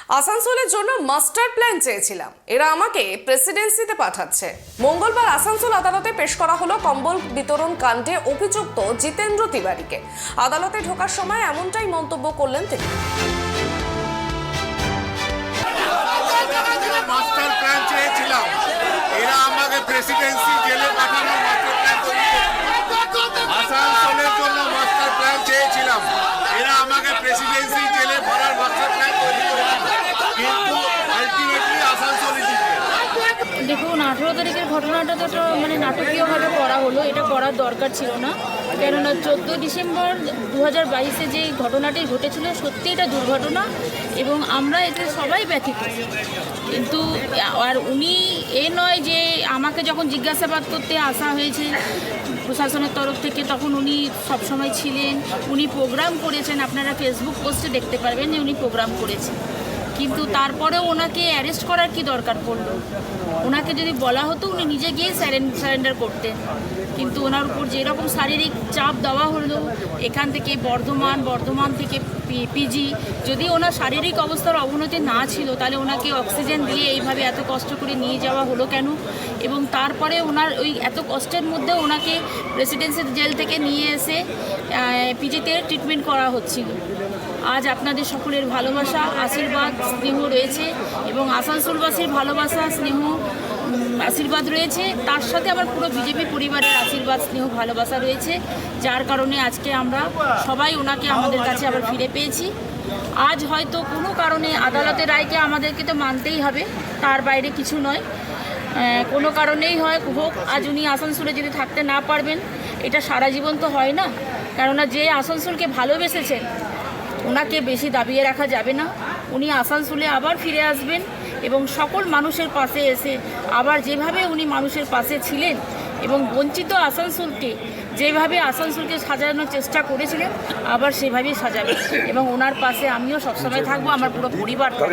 আসানসোলের জন্য master plan চেয়েছিলাম, এরা আমাকে প্রেসিডেন্সিতে পাঠাচ্ছে। মঙ্গলবার আসানসোল আদালতে পেশ করা হলো কম্বল বিতরণ কাণ্ডে অভিযুক্ত জিতেন্দ্র তিওয়ারিকে। আদালতে ঢোকার সময় এমনটাই মন্তব্য করলেন তিনি। মাস্টার প্ল্যান চেয়েছিলাম, এরা আমাকে প্রেসিডেন্সি জেলে পাঠানোর মাস্টার প্ল্যান তৈরি করেছিল। আসানসোলের জন্য মাস্টার প্ল্যান চেয়েছিলাম, এরা আমাকে প্রেসিডেন্সি জেলে ভরার মাস্টার প্ল্যান তৈরি করেছিল, কিন্তু আলটিমেটলি আসানসোলে জিতে। দেখুন, 18 তারিখের ঘটনাটা তো নাটকীয়ভাবে করা হলো, এটা করার দরকার ছিল না। কেননা 14 ডিসেম্বর 2022-এ যে ঘটনাটি ঘটেছিল সত্যি এটা দুর্ঘটনা এবং আমরা এতে সবাই ব্যথিত। কিন্তু আর উনি নয় যে আমাকে যখন জিজ্ঞাসাবাদ করতে আসা হয়েছে প্রশাসনের তরফ থেকে, তখন উনি সবসময় ছিলেন, উনি প্রোগ্রাম করেছেন। আপনারা ফেসবুক পোস্টে দেখতে পারবেন যে উনি প্রোগ্রাম করেছেন, কিন্তু তারপরেও ওনাকে অ্যারেস্ট করার কি দরকার পড়লো? ওনাকে যদি বলা হতো উনি নিজে গিয়ে সারেন্ডার করতেন, কিন্তু ওনার উপর যেরকম শারীরিক চাপ দেওয়া হলো এখান থেকে বর্ধমান থেকে পিজি, যদি ওনার শারীরিক অবস্থার অবনতি না ছিল তাহলে ওনাকে অক্সিজেন দিয়ে এইভাবে এত কষ্ট করে নিয়ে যাওয়া হলো কেন? এবং তারপরে ওনার ওই এত কষ্টের মধ্যে ওনাকে প্রেসিডেন্সি জেল থেকে নিয়ে এসে পিজিতে ট্রিটমেন্ট করা হচ্ছিল। আজ আপনাদের সকলের ভালোবাসা, আশীর্বাদ, স্নেহ রয়েছে এবং আসানসোলবাসীর ভালোবাসা, স্নেহ, আশীর্বাদ রয়েছে। তার সাথে আমার পুরো বিজেপি পরিবারের আশীর্বাদ, স্নেহ, ভালোবাসা রয়েছে, যার কারণে আজকে আমরা সবাই ওনাকে আমাদের কাছে আবার ফিরে পেয়েছি। আজ হয়তো কোনো কারণে আদালতের রায়কে আমাদেরকে তো মানতেই হবে, তার বাইরে কিছু নয়। কোনো কারণেই হোক আজ উনি আসানসোলে যদি থাকতে না পারবেন, এটা সারা জীবন তো হয় না। কেননা যে আসানসোলকে ভালোবেসেছেন ওনাকে বেশি দাবিয়ে রাখা যাবে না। উনি আসানসোলে আবার ফিরে আসবেন এবং সকল মানুষের পাশে এসে আবার যেভাবে উনি মানুষের পাশে ছিলেন এবং বঞ্চিত আসানসোলকে সাজানোর চেষ্টা করেছিলেন, আবার সেভাবেই সাজাবেন এবং ওনার পাশে আমিও সবসময় থাকবো, আমার পুরো পরিবার।